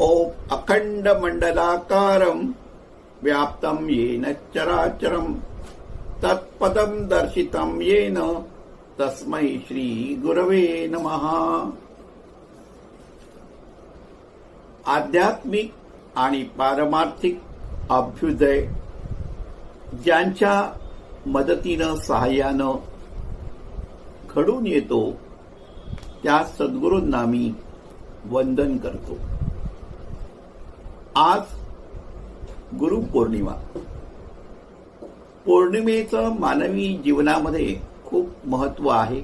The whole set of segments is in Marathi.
ओम अखंड मंडलाकारं व्याप्तं येन चराचरं तत्पदं दर्शितं येन तस्मै श्री गुरवे नमः। आध्यात्मिक आणि पारमार्थिक अभ्युदय ज्यांच्या मदतीनं सहाय्यानं घडून येतो त्या सद्गुरूंना मी वंदन करतो। आज गुरुपौर्णिमा। पौर्णिमेचं मानवी जीवनामध्ये खूप महत्व आहे।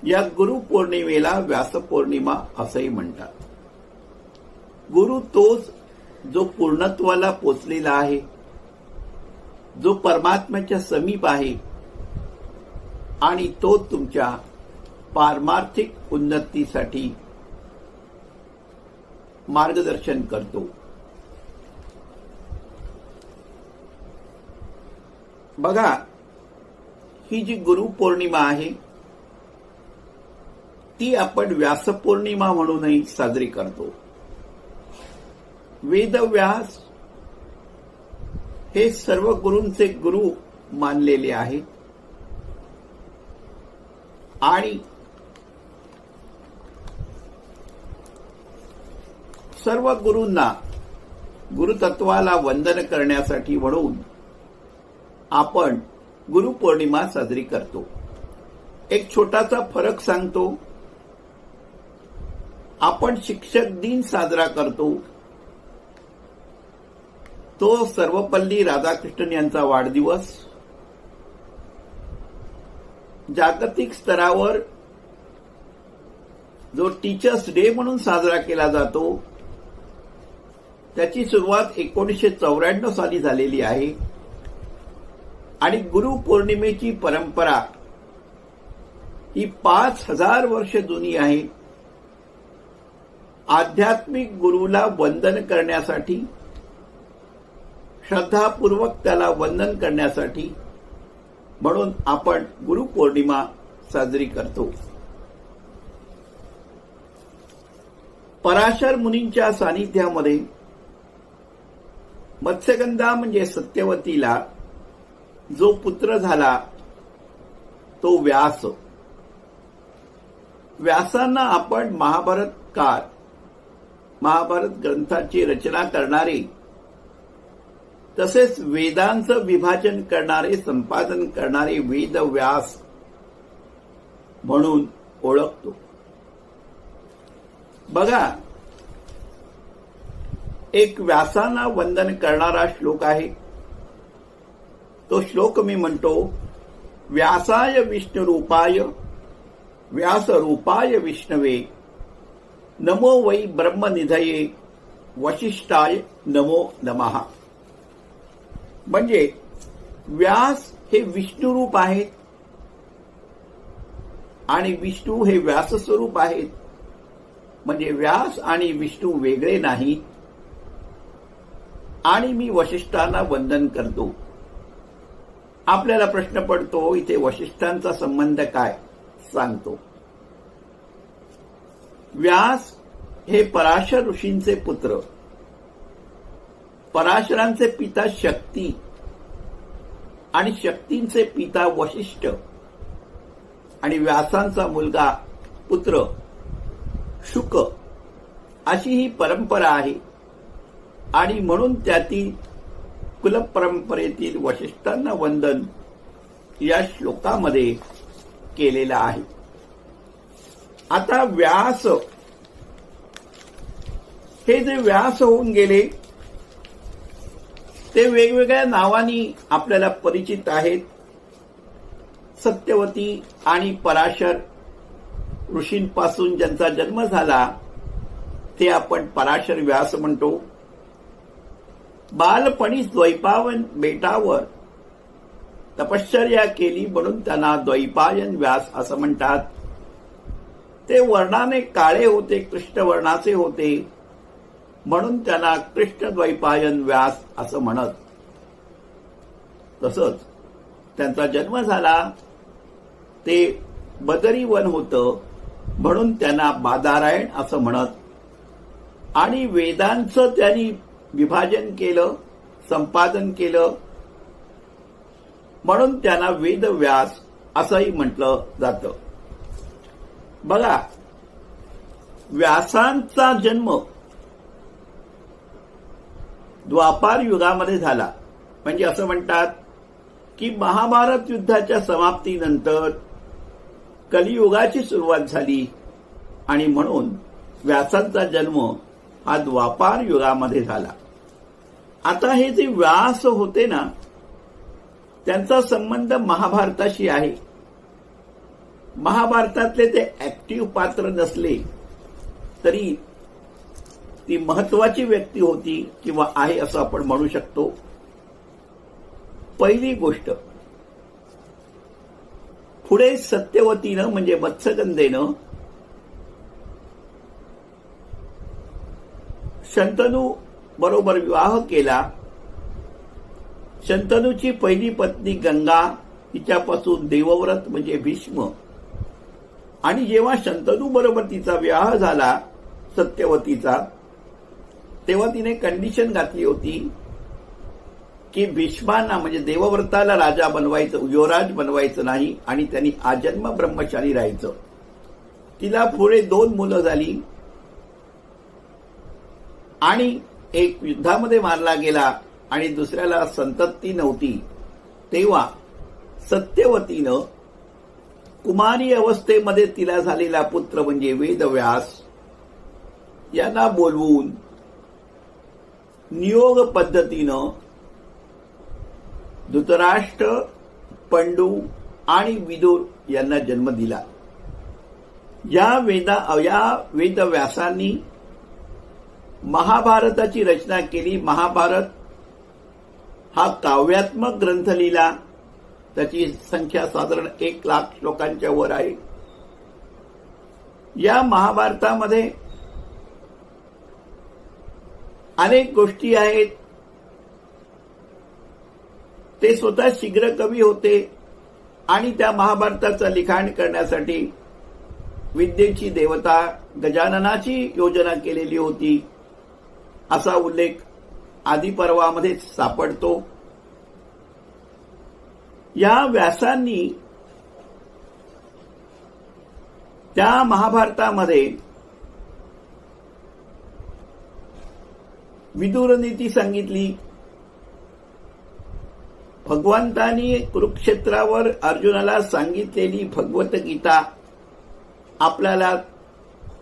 या गुरुपौर्णिमेला व्यासपौर्णिमा असंही म्हणतात। गुरु तोच जो पूर्णत्वाला पोचलेला आहे, जो परमात्म्याच्या समीप आहे आणि तो तुमच्या पारमार्थिक उन्नतीसाठी मार्गदर्शन करतो। बघा, ही जी गुरुपौर्णिमा आहे ती आपण व्यासपौर्णिमा म्हणूनही साजरी करतो। वेदव्यास हे सर्व गुरूंचे गुरु मानलेले आहेत आणि सर्व गुरूंना गुरुतत्वाला वंदन करण्यासाठी म्हणून आपण गुरुपौर्णिमा साजरी करतो। एक छोटासा फरक सांगतो। आपण शिक्षक दिन साजरा करतो तो सर्वपल्ली राधाकृष्णन यांचा वाढदिवस। जागतिक स्तरावर जो टीचर्स डे म्हणून साजरा केला जातो त्याची सुरुवात 1994 साली झालेली आहे आणि गुरुपौर्णिमेची परंपरा ही 5000 वर्ष जुनी आहे। आध्यात्मिक गुरुला वंदन करण्यासाठी, श्रद्धापूर्वक त्याला वंदन करण्यासाठी म्हणून आपण गुरुपौर्णिमा साजरी करतो। पराशर मुनींच्या सानिध्यामध्ये मत्स्यगंधा म्हणजे सत्यवतीला जो पुत्र झाला तो व्यास। व्यासांना आपण महाभारतकार, महाभारत ग्रंथाची रचना करणारे तसेच वेदांचं विभाजन करणारे, संपादन करणारे वेदव्यास म्हणून ओळखतो। बघा, एक व्यासांना वंदन करणारा श्लोक आहे। तो श्लोक मी म्हणतो। व्यासाय विष्णुरूपाय व्यासरूपाय विष्णवे नमो वै ब्रह्मनिधये वशिष्ठाय नमो नमः। म्हणजे व्यास हे विष्णुरूप आहेत आणि विष्णू हे व्यासस्वरूप आहेत। म्हणजे व्यास आणि विष्णू वेगळे नाहीत आणि मी वशिष्ठांना वंदन करतो। आपल्याला प्रश्न पडतो, इथे वशिष्ठांचा संबंध काय? सांगतो। व्यास हे पराशर ऋषींचे पुत्र, पराशरांचे पिता शक्ती आणि शक्तींचे पिता वशिष्ठ आणि व्यासांचा मुलगा पुत्र शुक, अशी ही परंपरा आहे आणि म्हणून त्यातील कुलपरंपरेतील वशिष्ठांना वंदन या श्लोकामध्ये केलेलं आहे। आता व्यास हे जे व्यास होऊन गेले ते वेगवेगळ्या नावांनी आपल्याला परिचित आहेत। सत्यवती आणि पराशर ऋषींपासून ज्यांचा जन्म झाला ते आपण पराशर व्यास म्हणतो। बालपणीच द्वैपायन बेटावर तपश्चर्या केली म्हणून त्यांना द्वैपायन व्यास असं म्हणतात। ते वर्णाने काळे होते, कृष्ण वर्णाचे होते म्हणून त्यांना कृष्ण द्वैपायन व्यास असं म्हणत। तसंच त्यांचा जन्म झाला ते बदरी वन होतं म्हणून त्यांना बादारायण असं म्हणत। आणि वेदांचं त्यांनी विभाजन केलं, संपादन केलं, म्हणून त्यांना वेदव्यास असंही म्हटलं जातं. बघा, व्यासांचा जन्म द्वापार युगामध्ये झाला. म्हणजे असं म्हणतात की महाभारत युद्धाच्या समाप्तीनंतर कलियुगाची सुरुवात झाली आणि म्हणून व्यासांचा जन्म हा द्वापार युगामध्ये झाला. आता हे जे व्यास होते ना, त्यांचा संबंध महाभारताशी आहे. महाभारतातले ते ऍक्टिव्ह पात्र नसले तरी ती महत्वाची व्यक्ती होती किंवा आहे असं आपण म्हणू शकतो. पहिली गोष्ट, पुढे सत्यवतीनं म्हणजे मत्स्यगंधेनं शंतनू बरोबर विवाह केला. शंतनूची पहिली पत्नी गंगा, तिच्यापासून देवव्रत म्हणजे भीष्म. आणि जेव्हा शंतनू बरोबर तिचा विवाह झाला सत्यवतीचा, तेव्हा तिने कंडिशन घातली होती की भीष्मांना म्हणजे देवव्रताला राजा बनवायचं, युवराज बनवायचं नाही आणि त्यांनी आजन्म ब्रह्मचारी राहायचं. तिला पुढे 2 मुलं झाली आणि एक युद्धामध्ये मारला गेला आणि दुसऱ्याला संतती नव्हती. तेव्हा सत्यवतीनं कुमारी अवस्थेमध्ये तिला झालेला पुत्र म्हणजे वेदव्यास यांना बोलवून नियोग पद्धतीनं धृतराष्ट्र, पंडू आणि विदुर यांना जन्म दिला. या वेदव्यासांनी महाभारताची रचना केली. महाभारत हा काव्यात्मक ग्रंथ लिहिला. त्याची संख्या साधारण 1,00,000 श्लोकांच्या वर आहे. या महाभारतामध्ये अनेक गोष्टी आहेत. ते स्वतः शीघ्र कवी होते आणि त्या महाभारताचं लिखाण करण्यासाठी विद्येची देवता गजाननाची योजना केलेली होती असा उल्लेख आदिपर्वामध्ये सापडतो. या व्यासांनी त्या महाभारतामध्ये विदुर नीती सांगितली. भगवंतांनी कुरुक्षेत्रावर अर्जुनाला सांगितलेली भगवद्गीता आपल्याला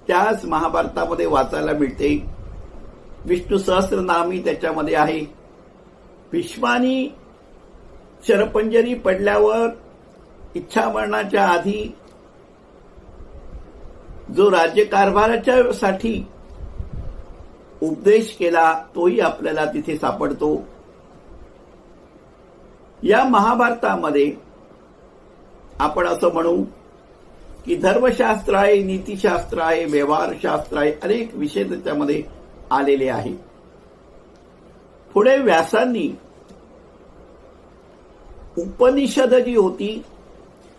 त्याच महाभारतामध्ये वाचायला मिळते. विष्णू सहस्रनामी त्याच्यामध्ये आहे. भीष्मानी शरपंजरी पडल्यावर इच्छामरणाच्या आधी जो राज्यकारभाराच्या साठी उपदेश केला तोही आपल्याला तिथे सापडतो. या महाभारतामध्ये आपण असं म्हणू की धर्मशास्त्र आहे, नीतिशास्त्र आहे, व्यवहारशास्त्र आहे, अनेक विषय त्याच्यामध्ये आलेले आहे. पुढे व्यासांनी उपनिषद जी होती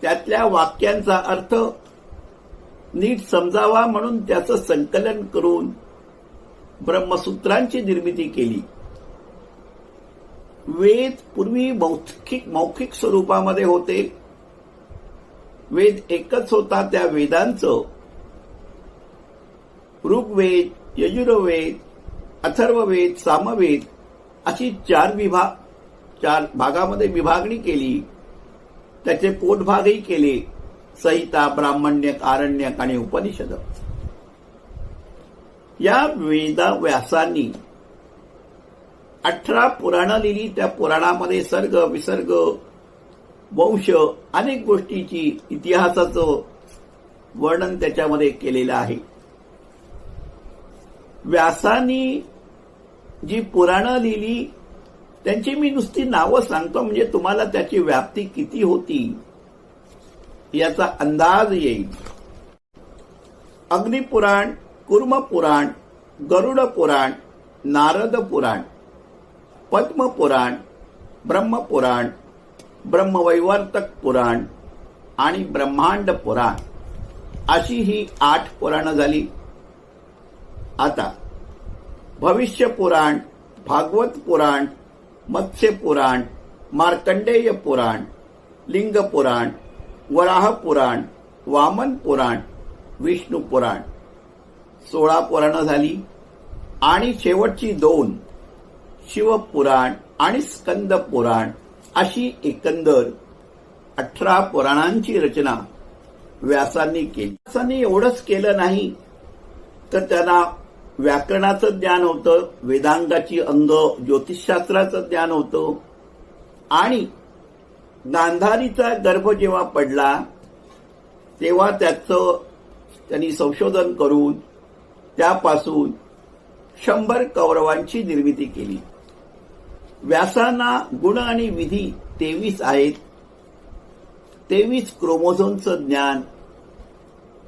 त्यातल्या वाक्यांचा अर्थ नीट समजावा म्हणून त्याचं संकलन करून ब्रह्मसूत्रांची निर्मिती केली. वेद पूर्वी मौखिक स्वरूपामध्ये होते. वेद एकच होता. त्या वेदांचं ऋग्वेद, यजुर्वेद, अथर्ववेद, सामवेद अशी 4 भागामध्ये विभागणी केली. त्याचे पोटभागही केले. संहिता, ब्राह्मण्यक, आरण्यक आणि उपनिषद. या व्यासांनी 18 पुराणं लिहिली. त्या पुराणामध्ये सर्ग, विसर्ग, वंश अनेक गोष्टीची इतिहासाचं वर्णन त्याच्यामध्ये केलेलं आहे. व्यासांनी जी पुराणं लिहिली त्यांची मी नुसती नावं सांगतो म्हणजे तुम्हाला त्याची व्याप्ती किती होती याचा अंदाज येईल. अग्निपुराण, कूर्म पुराण, गरुड पुराण, नारद पुराण, पद्म पुराण, ब्रह्मपुराण, ब्रह्मवैवर्तक पुराण आणि ब्रह्मांड पुराण अशी ही 8 पुराणं झाली. आता भविष्य पुराण, भागवत पुराण, मत्स्य पुराण, मार्कंडेय पुराण, लिंग पुराण, वराह पुराण, वामन पुराण, विष्णू पुराण 16 पुराणं झाली आणि शेवटची 2 शिवपुराण आणि स्कंद पुराण अशी एकंदर 18 पुराणांची रचना व्यासांनी केली. व्यासांनी एवढंच केलं नाही तर त्यांना व्याकरणाचं ज्ञान होतं, वेदांगाची अंग, ज्योतिषशास्त्राचं ज्ञान होतं आणि गांधारीचा गर्भ जेव्हा पडला तेव्हा त्याचं त्यांनी संशोधन करून त्यापासून 100 कौरवांची निर्मिती केली. व्यासांना गुण आणि विधी 23 आहेत. 23 क्रोमोझोमचं ज्ञान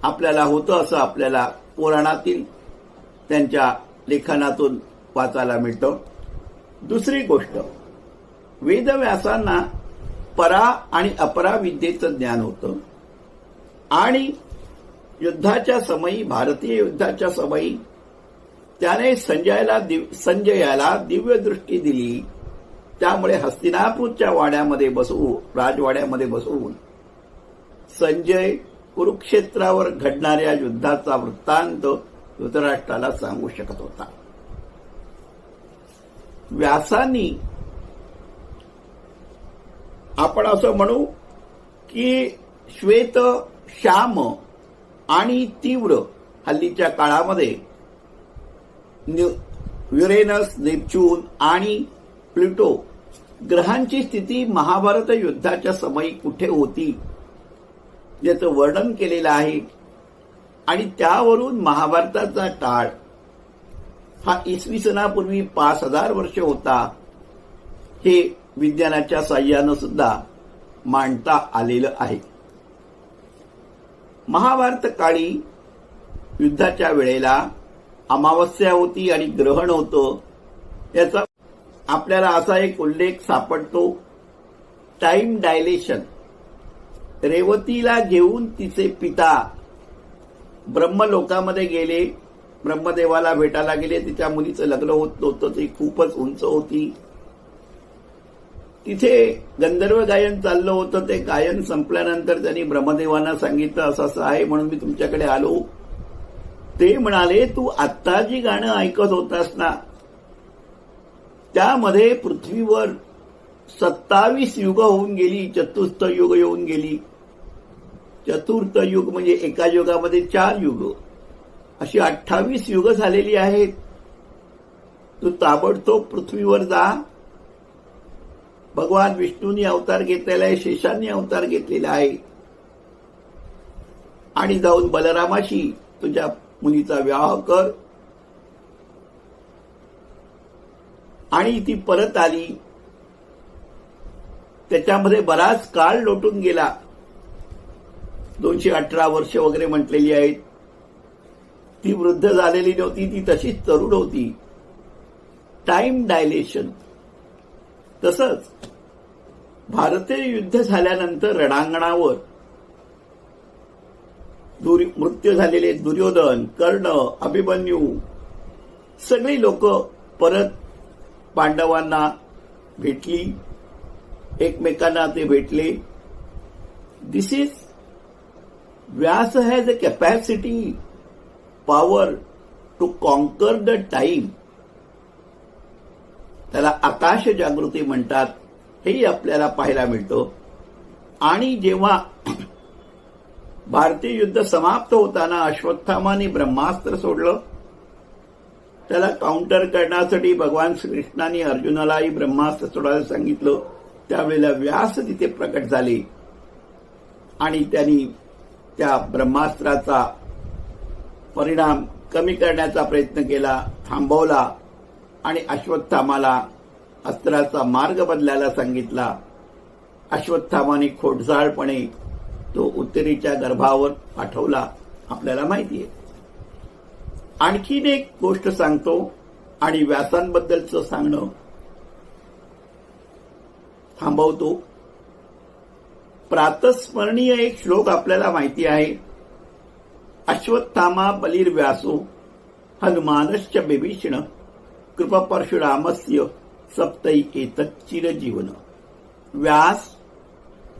आपल्याला होतं असं आपल्याला पुराणातील त्यांच्या लेखनातून वाचायला मिळतं. दुसरी गोष्ट, वेदव्यासांना परा आणि अपरा विद्येचं ज्ञान होतं आणि युद्धाच्या समयी, भारतीय युद्धाच्या समयी त्याने संजयाला दिव्य दृष्टी दिली. त्यामुळे हस्तिनापूरच्या राजवाड्यामध्ये बसवून संजय कुरुक्षेत्रावर घडणाऱ्या युद्धाचा वृत्तांत धृतराष्ट्राला सांगू शकत होता. व्यासांनी आपण असं म्हणू की श्वेत, श्याम आणि तीव्र हल्लीच्या काळामध्ये युरेनस, नेपच्यून आणि प्लुटो ग्रहांची स्थिती महाभारत युद्धाच्या समयी कुठे होती याचं वर्णन केलेलं आहे आणि त्यावरून महाभारताचा काळ हा इसवी सनापूर्वी 5000 वर्ष होता हे विज्ञानाच्या साह्यानं सुद्धा मांडता आलेलं आहे. महाभारत काळी युद्धाच्या वेळेला अमावस्या होती आणि ग्रहण होतं. याचा आपल्याला असा एक उल्लेख सापडतो, टाइम डायलेशन. रेवतीला घेऊन तिचे पिता ब्रह्मलोकामध्ये गेले, ब्रह्मदेवाला भेटायला गेले. तिच्या मुलीचं लग्न होत नव्हतं, ती खूपच उंच होती. तिथे गंधर्व गायन चाललं होतं. ते गायन संपल्यानंतर त्यांनी ब्रह्मदेवांना सांगितलं असं असं आहे म्हणून मी तुमच्याकडे आलो. ते म्हणाले, तू आत्ता जी गाणं ऐकत होतास ना त्यामध्ये पृथ्वीवर 27 युग होऊन गेली, चतुर्थ युग येऊन गेली. चतुर्थ युग म्हणजे एका युगामध्ये 4 युग, अशी 28 युग झालेली आहेत. तू ताबडतोब पृथ्वीवर जा. भगवान विष्णूंनी अवतार घेतलेला आहे, शेषांनी अवतार घेतलेला आहे आणि जाऊन बलरामाशी तुझ्या मुलीचा विवाह कर. आणि ती परत आली. त्याच्यामध्ये बराच काळ लोटून गेला, 218 वर्ष वगैरे म्हटलेली आहेत. ती वृद्ध झालेली नव्हती, ती तशीच तरुण होती. Time dilation. तसंच भारतीय युद्ध झाल्यानंतर रणांगणावर मृत्यू झालेले दुर्योधन, कर्ण, अभिमन्यू सगळी लोक परत पांडवांना भेटली, एकमेकांना ते भेटले. This is Vyas has a capacity, power to conquer the time. त्याला आकाश जागृती म्हणतात. हेही आपल्याला पाहायला मिळतं. आणि जेव्हा भारतीय युद्ध समाप्त होताना अश्वत्थामाने ब्रह्मास्त्र सोडलं, त्याला काउंटर करण्यासाठी भगवान श्रीकृष्णाने अर्जुनालाही ब्रह्मास्त्र सोडायला सांगितलं. त्यावेळेला व्यास तिथे प्रकट झाले आणि त्यांनी त्या ब्रह्मास्त्राचा परिणाम कमी करण्याचा प्रयत्न केला, थांबवला आणि अश्वत्थामाला अस्त्राचा मार्ग बदलायला सांगितला. अश्वत्थामाने खोडसाळपणे तो उत्तरेच्या गर्भावर पाठवला, आपल्याला माहिती आहे. आणखीन एक गोष्ट सांगतो आणि व्यासांबद्दलचं सांगणं थांबवतो. प्रातस्मरणीय एक श्लोक आपल्याला माहिती आहे. अश्वत्थामा बलिर्व्यासो हनुमानश्च बिभीषण कृपा परशुरामस्य सप्तै एतत् चिरजीवन. व्यास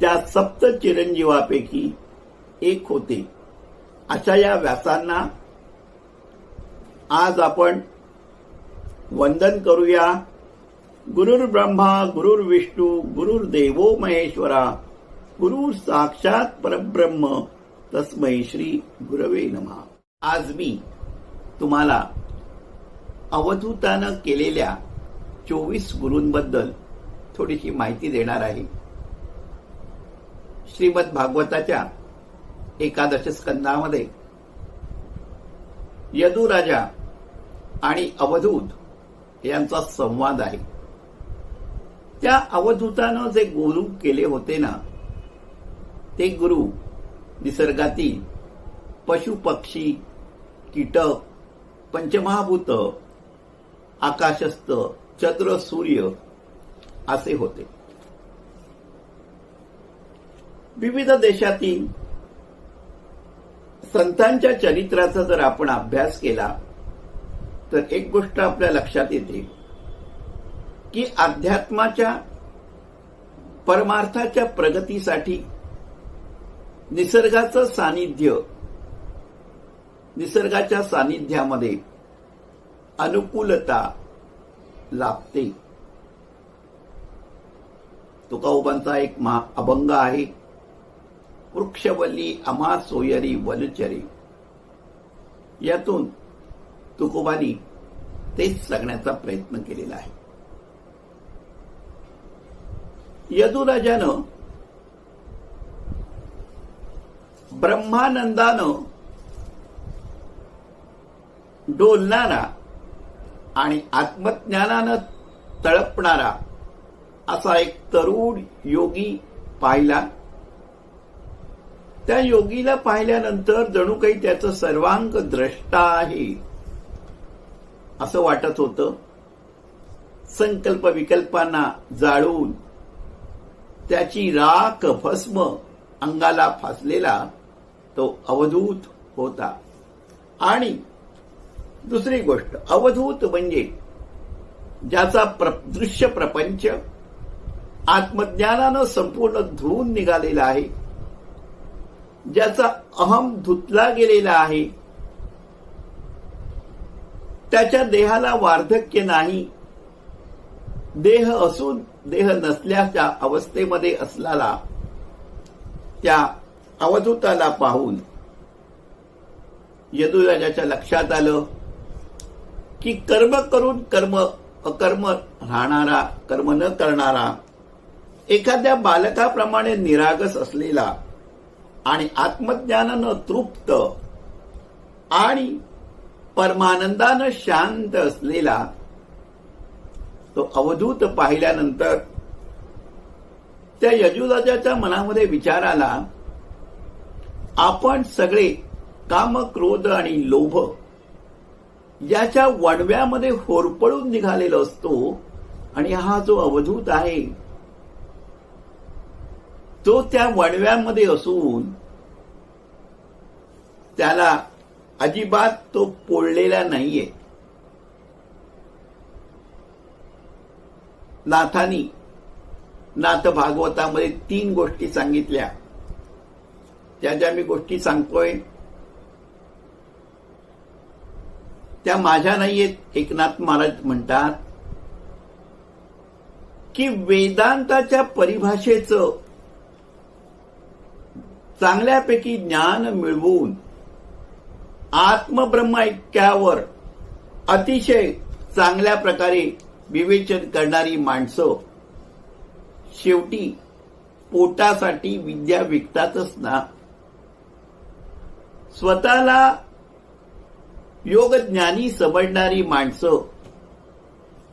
त्या सप्त चिरंजीवापैकी एक होते. अशा या व्यासांना आज आपण वंदन करूया. गुरुर्ब्रह्मा गुरुर्विष्णू गुरुर्देवो महेश्वरा गुरु साक्षात परब्रह्म तस्मै श्री गुरवे नमः. आज मी तुम्हाला अवधूतानं केलेल्या 24 गुरूंबद्दल थोडीशी माहिती देणार आहे. श्रीमद भागवताच्या एकादश स्कंदामध्ये यदुराजा आणि अवधूत यांचा संवाद आहे. त्या अवधूतानं जे गुरु केले होते ना, ते गुरु निसर्गातील पशु पक्षी कीटक पंचमहाभूत आकाशस्थ चंद्र सूर्य असे होते. विविध देशातील संतांच्या चरित्राचा जर आपण अभ्यास केला तर एक गोष्ट आपल्या लक्षात येते की अध्यात्माच्या परमार्थाच्या प्रगतीसाठी निसर्गाचं सानिध्य, निसर्गाच्या सानिध्यामध्ये अनुकूलता लाभते. तुकोबांचा एक अभंग आहे, वृक्षवल्ली आम्हा सोयरी वनचरी. यातून तुकोबांनी तेच सांगण्याचा प्रयत्न केलेला आहे. यदुराजानं ब्रह्मानंदानं डोलणारा आणि आत्मज्ञानानं तळपणारा असा एक तरुण योगी पाहिला. त्या योगीला पाहिल्यानंतर जणू काही त्याचं सर्वांग द्रष्टा आहे असं वाटत होतं. संकल्प विकल्पांना जाळून त्याची राख भस्म अंगाला फासलेला तो अवधूत होता. आणि दुसरी गोष्ट, अवधूत म्हणजे ज्याचा दृश्य प्रपंच आत्मज्ञानानं संपूर्ण धुवून निघालेला आहे, ज्याचा अहम धुतला गेलेला आहे, त्याच्या देहाला वार्धक्य नाही, देह असून देह नसल्याच्या अवस्थेमध्ये असलेला त्या अवधूताला पाहून यदुराजाच्या लक्षात आलं की कर्म करून अकर्म राहणारा, कर्म न करणारा, एखाद्या बालकाप्रमाणे निरागस असलेला आणि आत्मज्ञानानं तृप्त आणि परमानंदानं शांत असलेला तो अवधूत पाहिल्यानंतर त्या यजुराजाच्या मनामध्ये विचार आला, आपण सगळे काम, क्रोध आणि लोभ याच्या वणव्यामध्ये होरपळून निघालेलो असतो आणि हा जो अवधूत आहे तो त्या वणव्यामध्ये असून त्याला अजिबात तो पोळलेला नाहीये. नाथानी नाथ भागवतामध्ये 3 गोष्टी सांगितल्या. त्या ज्या मी गोष्टी सांगतोय त्या माझ्या नाहीयेत. एकनाथ महाराज म्हणतात की वेदांताच्या परिभाषेचं चांगल्यापैकी ज्ञान मिळवून आत्मब्रह्म ऐक्यावर अतिशय चांगल्या प्रकारे विवेचन करणारी माणसं शेवटी पोटासाठी विद्या विकतातच ना. स्वतःला योगज्ञानी समजणारी माणसं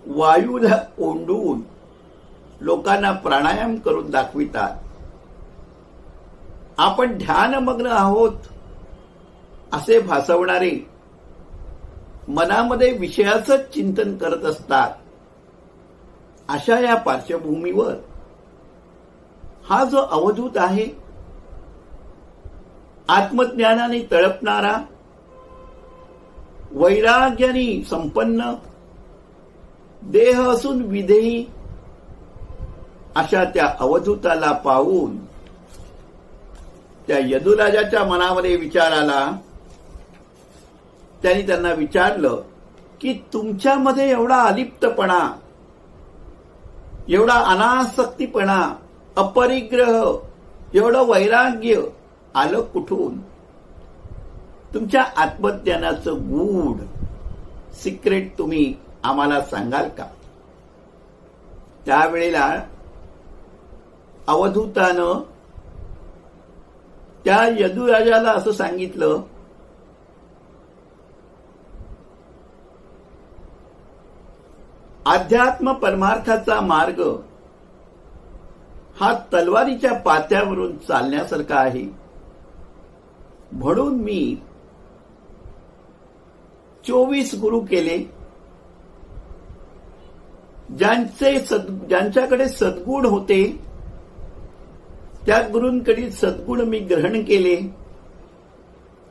वायूला ओंडून लोकांना प्राणायाम करून दाखवितात. आपण ध्यानमग्न आहोत असे भासवणारे मनामध्ये विषयाचंच चिंतन करत असतात. अशा या पार्श्वभूमीवर हा जो अवधूत आहे, आत्मज्ञानाने तळपणारा, वैराग्याने संपन्न देह असून विधेयी अशा त्या अवधूताला पाहून त्या यदुराजाच्या मनामध्ये विचार आला. त्यांनी त्यांना विचारलं की तुमच्यामध्ये एवढा अलिप्तपणा, एवढा अनासक्तीपणा, अपरिग्रह, एवढं वैराग्य आलं कुठून? तुमच्या आत्मज्ञानाचं गूढ सिक्रेट तुम्ही आम्हाला सांगाल का? त्यावेळेला अवधूतानं त्या यदुराजाला असं सांगितलं, अध्यात्म परमार्थाचा मार्ग हा तलवारीच्या पात्यावरून चालण्यासारखा आहे. म्हणून मी 24 गुरु केले. ज्यांच्याकडे सद्गुण होते त्या गुरूंकडील सद्गुण मी ग्रहण केले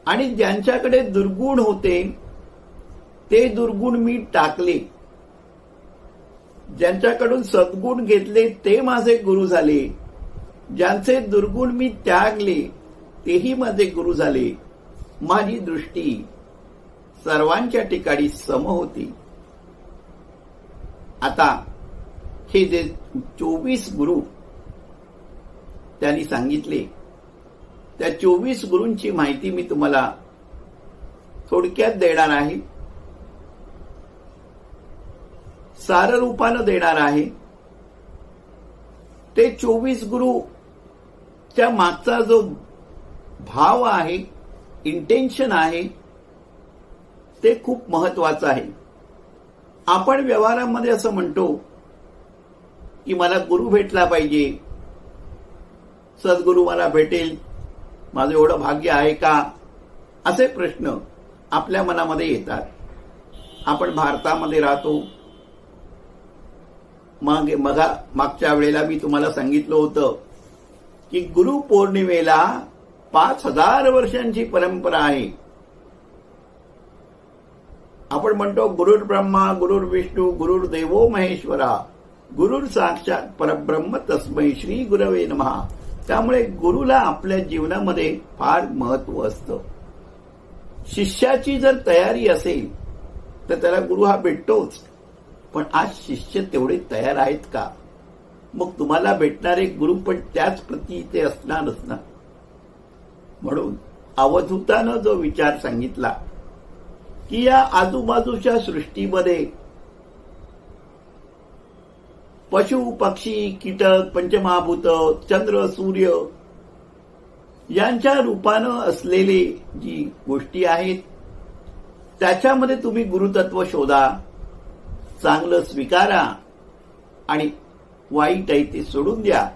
आणि ज्यांच्याकडे दुर्गुण होते ते दुर्गुण मी टाकले. ज्यांच्याकडून सद्गुण घेतले ते माझे गुरु झाले. ज्यांचे दुर्गुण मी त्यागले तेही माझे गुरु झाले. माझी दृष्टी सर्वांच्या ठिकाणी सम होती. आता हे जे 24 गुरु त्यांनी सांगितले, त्या 24 गुरूंची माहिती मी तुम्हाला थोडक्यात देणार आहे, साररूपानं देणार आहे. ते 24 गुरूच्या मागचा जो भाव आहे, इंटेन्शन आहे, ते खूप महत्वाचं आहे. आपण व्यवहारामध्ये असं म्हणतो की मला गुरु भेटला पाहिजे, सद्गुरू मला भेटेल, माझं एवढं भाग्य आहे का, असे प्रश्न आपल्या मनामध्ये येतात. आपण भारतामध्ये राहतो. मागच्या वेळेला मी तुम्हाला सांगितलं होतं की गुरु पौर्णिमेला 5000 वर्षांची परंपरा आहे. आपण म्हणतो गुरुर् ब्रह्मा गुरुर्विष्णू गुरुर्देवो महेश्वरा गुरुर साक्षात परब्रह्म तस्मै श्री गुरवे नमः. त्यामुळे गुरुला आपल्या जीवनामध्ये फार महत्व असतं. शिष्याची जर तयारी असेल तर त्याला गुरु हा भेटतोच. पण आज शिष्य तेवढे तयार आहेत का? मग तुम्हाला भेटणारे गुरु पण त्याच प्रतीचे असणारच ना. म्हणून अवधूतानं जो विचार सांगितला की या आजूबाजूच्या सृष्टीमध्ये पशु पक्षी कीटक पंचमहाभूत चंद्र सूर्य यांच्या रूपानं असलेले जी गोष्टी आहेत त्याच्यामध्ये तुम्ही गुरुतत्व शोधा, चांगलं स्वीकारा आणि वाईट आहे ते सोडून द्या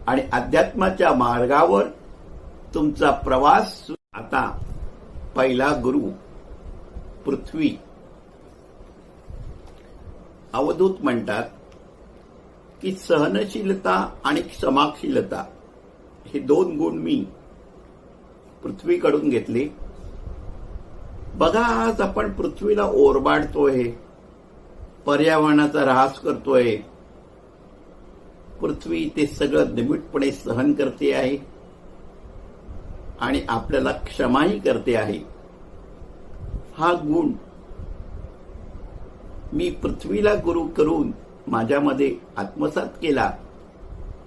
आणि अध्यात्माच्या मार्गावर तुमचा प्रवास. आता पहिला गुरु पृथ्वी. अवधूत म्हणतात की सहनशीलता आणि क्षमाशीलता हे 2 गुण मी पृथ्वीकडून घेतले. बघा, आज आपण पृथ्वीला ओरबाडतोय, पर्यावरणाचा ऱ्हास करतोय. पृथ्वी ते सगळं निमूटपणे सहन करते आहे आणि आपल्याला क्षमाही करते आहे. हा गुण मी पृथ्वीला गुरु करून माझ्यामध्ये आत्मसात केला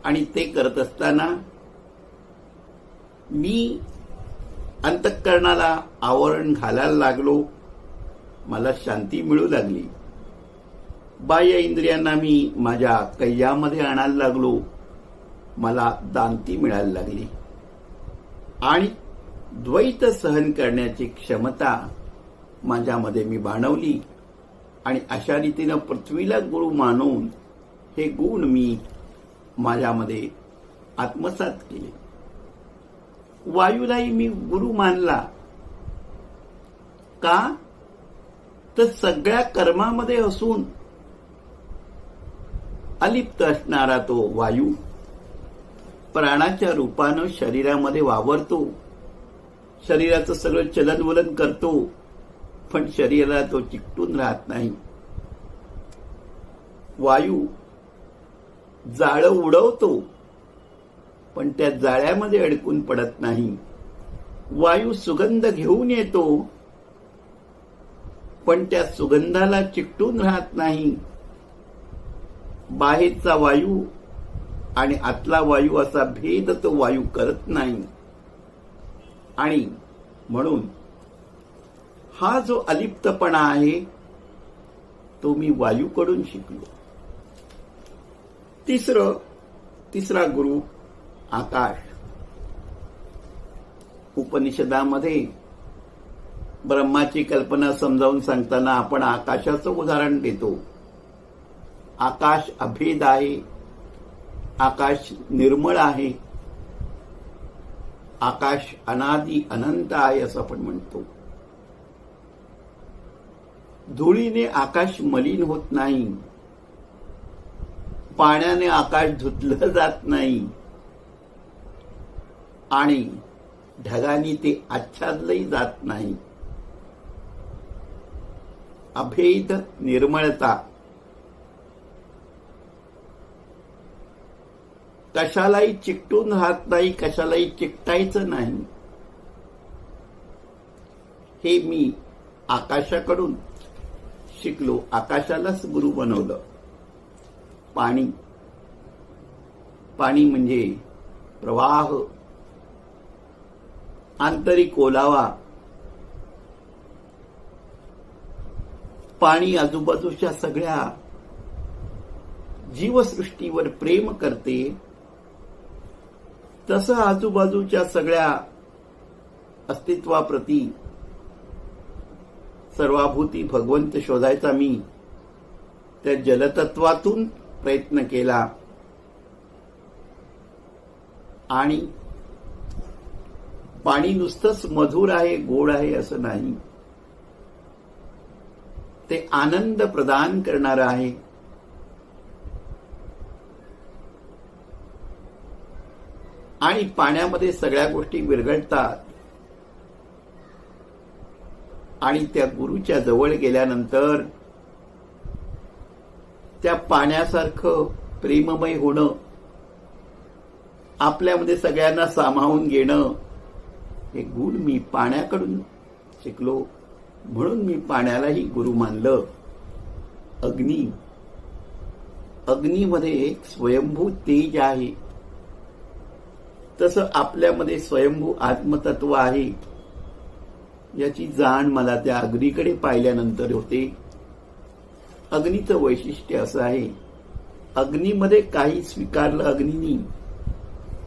आणि ते करत असताना मी अंतःकरणाला आवरण घालायला लागलो. मला शांती मिळू लागली. बाह्य इंद्रियांना मी माझ्या कैयामध्ये आणायला लागलो. मला दांती मिळायला लागली आणि द्वैत सहन करण्याची क्षमता माझ्यामध्ये मी बाणवली आणि अशा रीतीनं पृथ्वीला गुरु मानून हे गुण मी माझ्यामध्ये आत्मसात केले. वायूलाही मी गुरु मानला. का? तर सगळ्या कर्मामध्ये असून अलिप्त असणारा तो वायू प्राणाच्या रूपानं शरीरामध्ये वावरतो. शरीराचं सगळं चलनवलन करतो, पण शरीराला तो चिकटून राहत नाही. वायू जाळं उडवतो, पण त्या जाळ्यामध्ये अडकून पडत नाही. वायू सुगंध घेऊन येतो, पण त्या सुगंधाला चिकटून राहत नाही. बाहेरचा वायू आणि आतला वायू असा भेद तो वायू करत नाही. आणि म्हणून हा जो अलिप्तपणा आहे तो मी वायूकडून शिकलो. तिसरा गुरु आकाश. उपनिषदामध्ये ब्रह्माची कल्पना समजावून सांगताना आपण आकाशाचं उदाहरण देतो. आकाश अभेद आहे, आकाश निर्मळ आहे, आकाश अनादि अनंत आहे असं आपण म्हणतो. धुळीने आकाश मलिन होत नाही, पाण्याने आकाश धुतलं जात नाही आणि ढगांनी ते आच्छादलंही जात नाही. अभेद निर्मळता. कशालाही चिकटून राहत नाही, कशालाही चिकटायचं नाही. हे मी आकाशाकडून शिकलो. आकाशालाच गुरु बनवलं. पाणी म्हणजे प्रवाह, आंतरिक ओलावा. पाणी आजूबाजूच्या सगळ्या जीवसृष्टीवर प्रेम करते, तसं आजूबाजूच्या सगळ्या अस्तित्वाप्रती सर्वाभूती भगवंत शोधायचा मी त्या जलतत्वातून प्रयत्न केला. आणि पाणी नुसतंच मधुर आहे, गोड आहे असं नाही, ते आनंद प्रदान करणारं आहे. आणि पाण्यामध्ये सगळ्या गोष्टी विरघळतात. आणि त्या गुरुच्या जवळ गेल्यानंतर त्या पाण्यासारखं प्रेममय होणं, आपल्यामध्ये सगळ्यांना सामावून घेणं, हे गुण मी पाण्याकडून शिकलो. म्हणून मी पाण्यालाही गुरु मानलं. अग्नीमध्ये एक स्वयंभू तेज आहे, तसं आपल्यामध्ये स्वयंभू आत्मतत्व आहे. याची जाण मला त्या अग्नीकडे पाहिल्यानंतर होते. अग्नीचं वैशिष्ट्य असं आहे, अग्नीमध्ये काही स्वीकारलं अग्नीनी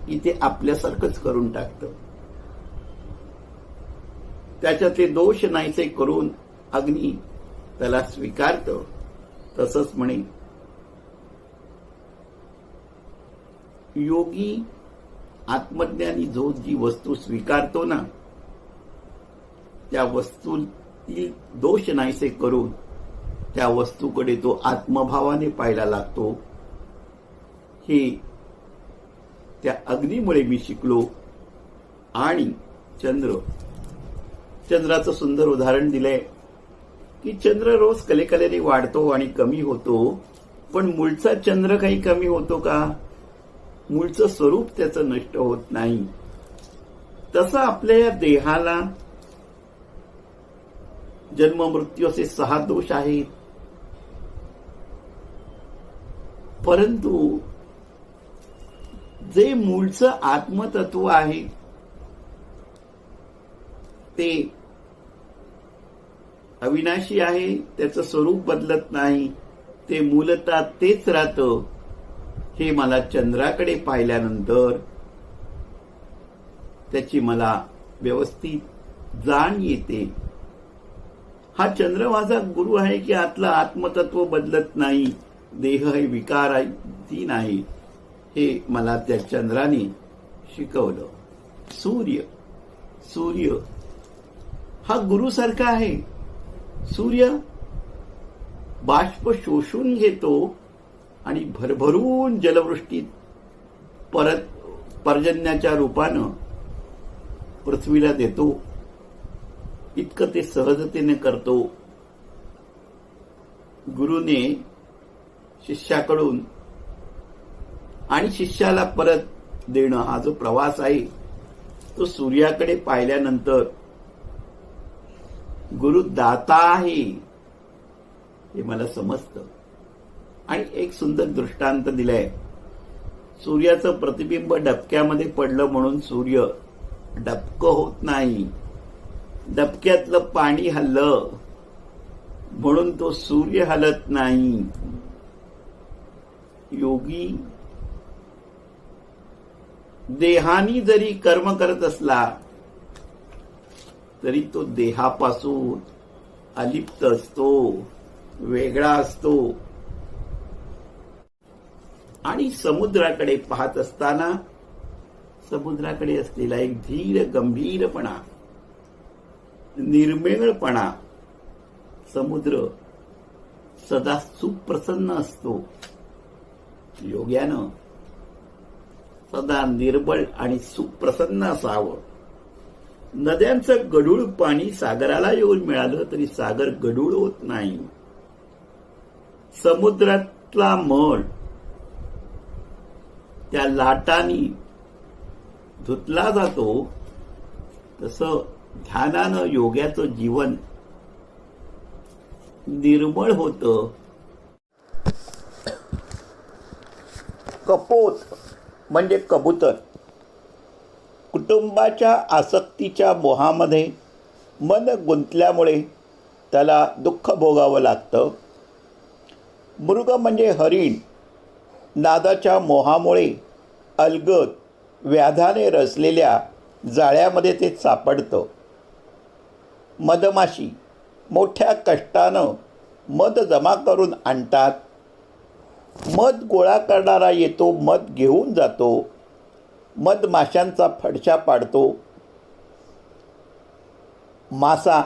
की ते आपल्यासारखंच करून टाकतं. त्याच्यातले दोष नाहीसे करून अग्नी त्याला स्वीकारतं. तसंच म्हणे योगी आत्मज्ञानी जो जी वस्तू स्वीकारतो ना, त्या वस्तूतील दोष नाहीसे करून त्या वस्तूकडे तो आत्मभावाने पाहायला लागतो. हे त्या अग्नीमुळे मी शिकलो. आणि चंद्राचं सुंदर उदाहरण दिलंय की चंद्र रोज कलेकलेने वाढतो आणि कमी होतो, पण मूळचा चंद्र काही कमी होतो का? मूळचं स्वरूप त्याचं नष्ट होत नाही. तसं आपल्या या देहाला जन्म मृत्यू असे 6 दोष आहेत, परंतु जे मूळचं आत्मतत्व आहे ते अविनाशी आहे, त्याचं स्वरूप बदलत नाही, ते मूलतः तेच राहतं. हे मला चंद्राकडे पाहिल्यानंतर त्याची मला व्यवस्थित जाण येते. हा चंद्र माझा गुरु आहे की आतलं आत्मतत्व बदलत नाही, देह हे विकाराधीन आहे, हे मला त्या चंद्राने शिकवलं. सूर्य हा गुरुसारखा आहे. सूर्य बाष्प शोषून घेतो आणि भरभरून जलवृष्टीत परत पर्जन्याच्या रूपानं पृथ्वीला देतो. इतकं ते सहजतेने करतो. गुरुने शिष्याकडून आणि शिष्याला परत देणं हा जो प्रवास आहे तो सूर्याकडे पाहिल्यानंतर गुरु दाता आहे हे मला समजतं. आणि एक सुंदर दृष्टांत दिलाय. सूर्याचं प्रतिबिंब डबक्यामध्ये पडलं म्हणून सूर्य डबकं होत नाही. डबक्यातलं पाणी हललं म्हणून तो सूर्य हलत नाही. योगी देहानी जरी कर्म करत असला तरी तो देहापासून अलिप्त असतो, वेगळा असतो. आणि समुद्राकडे पाहत असताना समुद्राकडे असलेला एक धीर गंभीरपणा, निर्मेळपणा, समुद्र सदा सुप्रसन्न असतो. योग्यानं सदा निर्बळ आणि सुप्रसन्न असावं. नद्यांचं गढूळ पाणी सागराला येऊन मिळालं तरी सागर गढूळ होत नाही. समुद्रातला मळ त्या लाटांनी धुतला जातो तसं ध्यानानं योग्याचं जीवन निर्मळ होतं. कपोत म्हणजे कबूतर कुटुंबाच्या आसक्तीच्या मोहामध्ये मन गुंतल्यामुळे त्याला दुःख भोगावं लागतं. मृग म्हणजे हरिण नादाच्या मोहामुळे अलगद व्याधाने रचलेल्या जाळ्यामध्ये ते सापडतं. मधमाशी मोठ्या कष्टानं मध जमा करून आणतात. मध गोळा करणारा येतो, मध घेऊन जातो, मधमाशांचा फडशा पाडतो. मासा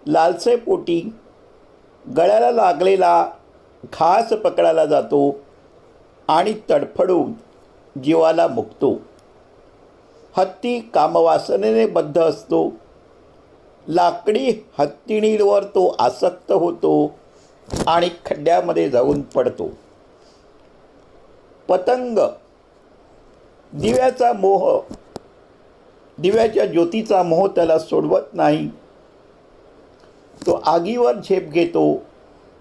लालसेपोटी गळ्याला लागलेला घास पकडायला जातो आणि तडफडून जीवाला मुकतो. हत्ती कामवासनेने बद्ध असतो. लाकडी हत्तीणीवर तो आसक्त होतो आणि खड्ड्यामध्ये जाऊन पडतो. पतंग दिव्याचा मोह, दिव्याच्या ज्योतीचा मोह त्याला सोडवत नाही. तो आगीवर झेप घेतो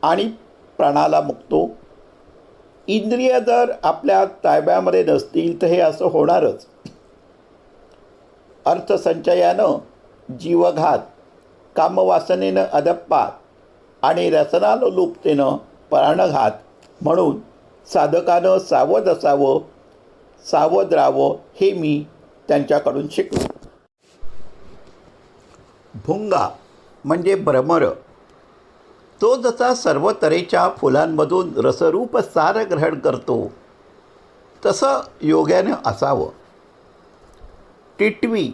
आणि प्राणाला मुकतो. इंद्रिय जर आपल्या ताब्यामध्ये नसतील तर हे असं होणारच. अर्थसंचयानं जीवघात, कामवासनेनं अदप्पात आणि रसनालोलुपतेनं प्राणघात म्हणून साधकानं सावध असावं, सावध राहावं हे मी त्यांच्याकडून शिकलो. भुंगा म्हणजे भ्रमर. तो जसा सर्व तऱ्हेच्या फुलांमधून रसरूप सार ग्रहण करतो तसं योग्याने असावं. टिटवी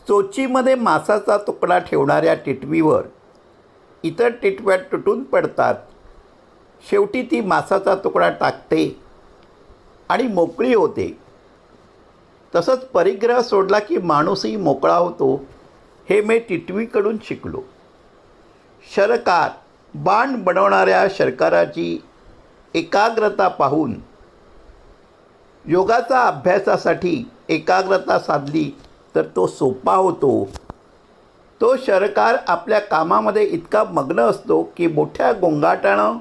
चोचीमध्ये मांसाचा तुकडा ठेवणाऱ्या टिटवीवर इतर टिटव्या तुटून पडतात. शेवटी ती मांसाचा तुकडा टाकते आणि मोकळी होते. तसंच परिग्रह सोडला की माणूसही मोकळा होतो हे मी टिटवीकडून शिकलो. शरकार बाण बनवणाऱ्या शरकाराची एकाग्रता पाहून योगाचा अभ्यासासाठी एकाग्रता साधली तर तो सोपा होतो. तो शरकार आपल्या कामामध्ये इतका मग्न असतो की मोठ्या गोंगाटानं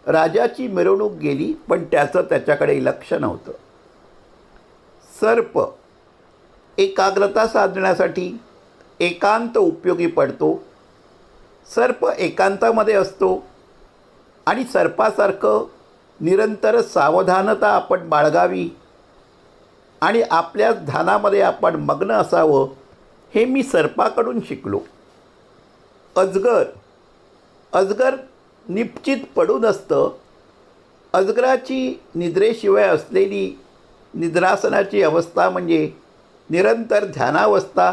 राजाची मिरवणूक गेली पण त्याचं त्याच्याकडे लक्ष नव्हतं. सर्प एकाग्रता साधण्यासाठी एकांत उपयोगी पडतो. सर्प एकांतामध्ये असतो आणि सर्पासारखं निरंतर सावधानता आपण बाळगावी आणि आपल्या ध्यानामध्ये आपण मग्न असावं हे मी सर्पाकडून शिकलो. अजगर निश्चित पडून असतं. अजगराची निद्रेशिवाय असलेली निद्रासनाची अवस्था म्हणजे निरंतर ध्यानावस्था,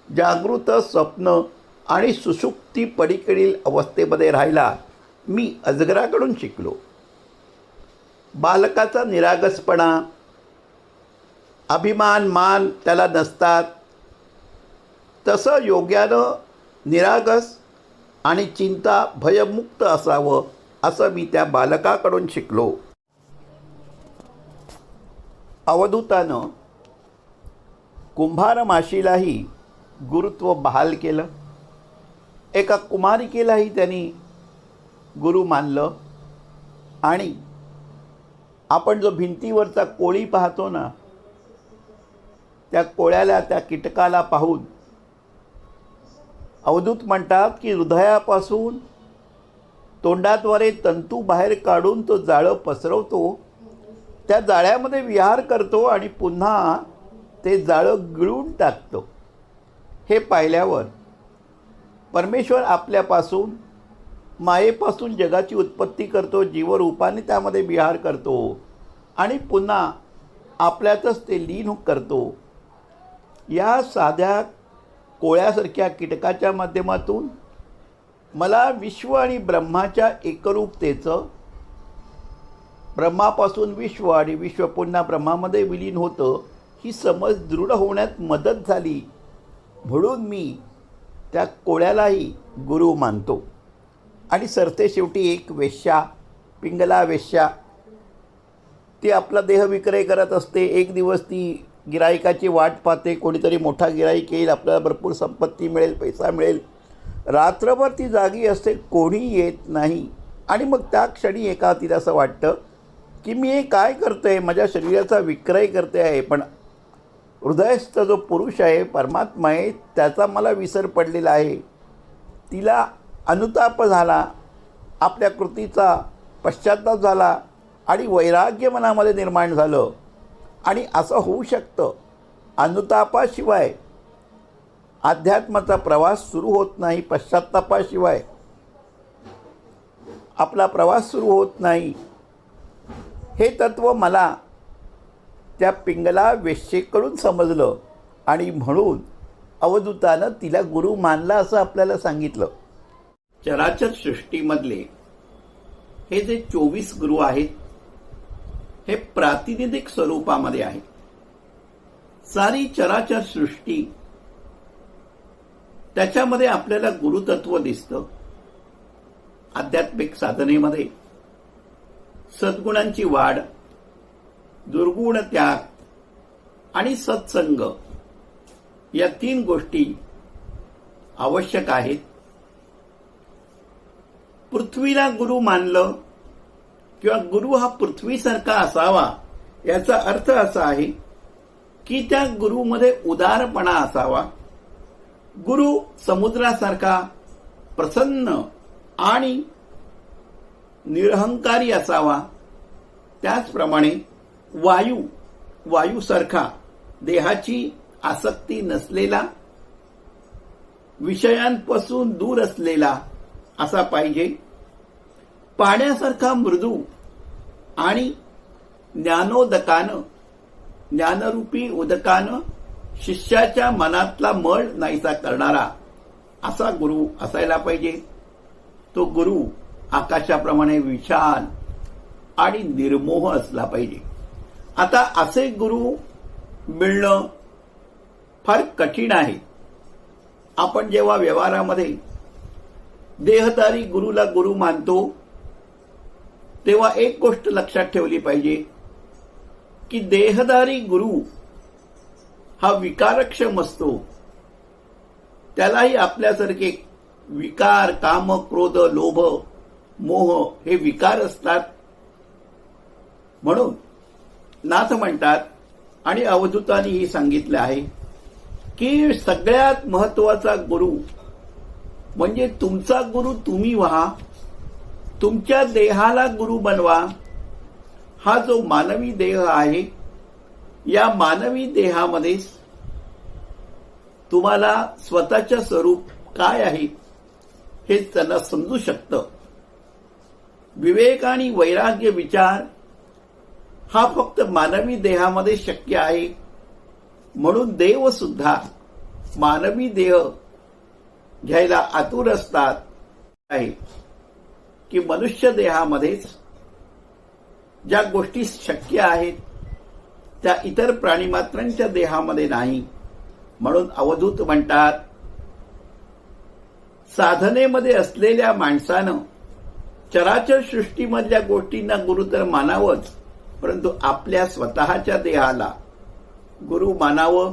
जागृत स्वप्न आणि सुषुप्ती पलीकडील अवस्थेमध्ये राहायला मी अजगराकडून शिकलो. बालकाचा निरागसपणा, अभिमान मान त्याला नसतात तसं योग्यानं निरागस आणि चिंता भयमुक्त असावं असं मी त्या बालकाकडून शिकलो. अवधूतानं कुंभार माशीलाही गुरुत्व बहाल केलं. एका कुमारिकेलाही त्यांनी गुरु मानलं. आणि आपण जो भिंतीवरचा कोळी पाहतो ना, त्या कोळ्याला, त्या कीटकाला पाहून अवधूत म्हणतात की हृदयापासून तोंडाद्वारे तंतू बाहेर काढून तो जाळं पसरवतो, त्या जाळ्यामध्ये विहार करतो आणि पुन्हा ते जाळं गिळून टाकतो. हे पाहिल्यावर परमेश्वर आपल्यापासून, मायेपासून जगाची उत्पत्ती करतो, जीवरूपाने त्यामध्ये विहार करतो आणि पुन्हा आपल्यातच ते लीन करतो. या साध्या कोळ्यासारख्या कीटकाच्या माध्यमातून मला विश्व आणि ब्रह्माच्या एकरूपतेचं, ब्रह्मापासून विश्व आणि विश्व पुन्हा ब्रह्मामध्ये विलीन होतं, ही समज दृढ होण्यात मदत झाली. म्हणून मी त्या कोळ्यालाही गुरु मानतो. आणि सरते शेवटी एक वेश्या, पिंगला वेश्या, ती आपला देह विक्रय करत असते. एक दिवस ती गिराईकाची वाट पाहते, कोणीतरी मोठा गिराईक येईल, आपल्याला भरपूर संपत्ती मिळेल, पैसा मिळेल. रात्रभर ती जागी असते, कोणी येत नाही. आणि मग त्या क्षणी एका तिला असं वाटतं की मी हे काय करते, माझ्या शरीराचा विक्रय करते आहे, पण हृदयस्थ जो पुरुष आहे, परमात्मा आहे, त्याचा मला विसर पडलेला आहे. तिला अनुताप झाला, आपल्या कृतीचा पश्चाताप झाला आणि वैराग्य मनामध्ये निर्माण झालं. आणि असं होऊ शकतं, अनुतापाशिवाय अध्यात्माचा प्रवास सुरू होत नाही, पश्चात्तापाशिवाय आपला प्रवास सुरू होत नाही. हे तत्त्व मला त्या पिंगला वेश्येकडून समजलं आणि म्हणून अवधूतानं तिला गुरु मानला असं आपल्याला सांगितलं. चराचर सृष्टीमधले हे जे 24 गुरु आहेत, हे प्रातिनिधिक स्वरूपामध्ये आहेत. सारी चराचर सृष्टी, त्याच्यामध्ये आपल्याला गुरुतत्व दिसतं. आध्यात्मिक साधनेमध्ये सद्गुणांची वाढ, दुर्गुण त्याग आणि सत्संग या 3 गोष्टी आवश्यक आहेत. पृथ्वीला गुरु मानलं किंवा गुरु हा पृथ्वीसारखा असावा, याचा अर्थ असा आहे की त्या गुरुमध्ये उदारपणा असावा. गुरु समुद्रासारखा प्रसन्न आणि निरहंकारी असावा. त्याचप्रमाणे वायूसारखा देहाची आसक्ती नसलेला, विषयांपासून दूर असलेला असा पाहिजे. पाण्यासारखा मृदू आणि ज्ञानोदकानं, ज्ञानरूपी उदकानं शिष्याच्या मनातला मळ नाहीसा करणारा असा गुरु असायला पाहिजे. तो गुरु आकाशाप्रमाणे विशाल आणि निर्मोह असला पाहिजे. आता असे गुरु मिळणं फार कठीण आहे. आपण जेव्हा व्यवहारामध्ये देहधारी गुरुला गुरु मानतो, तेव्हा एक गोष्ट लक्षात ठेवली पाहिजे की देहधारी गुरु हा विकारक्षम असतो. त्यालाही आपल्यासारखे विकार, काम, क्रोध, लोभ, मोह हे विकार असतात. म्हणून नाथ म्हणतात आणि अवधूतांनीही सांगितले आहे की सगळ्यात महत्वाचा गुरु म्हणजे तुमचा गुरु तुम्ही व्हा, तुमच्या देहाला गुरु बनवा. हा जो मानवी देह आहे, या मानवी देहामध्ये तुम्हाला स्वतःचं स्वरूप काय आहे हे त्यांना समजू शकतं. विवेक आणि वैराग्य विचार हा फक्त मानवी देहामध्ये शक्य आहे. म्हणून देव सुद्धा मानवी देह घ्यायला आतुर असतात आहे की मनुष्य देहामध्येच ज्या गोष्टी शक्य आहेत त्या इतर प्राणीमात्रांच्या देहामध्ये नाही. म्हणून अवधूत म्हणतात, साधनेमध्ये असलेल्या माणसानं चराचर सृष्टीमधल्या गोष्टींना गुरु तर मानावंच, परंतु आपल्या स्वतःच्या देहाला गुरु मानावं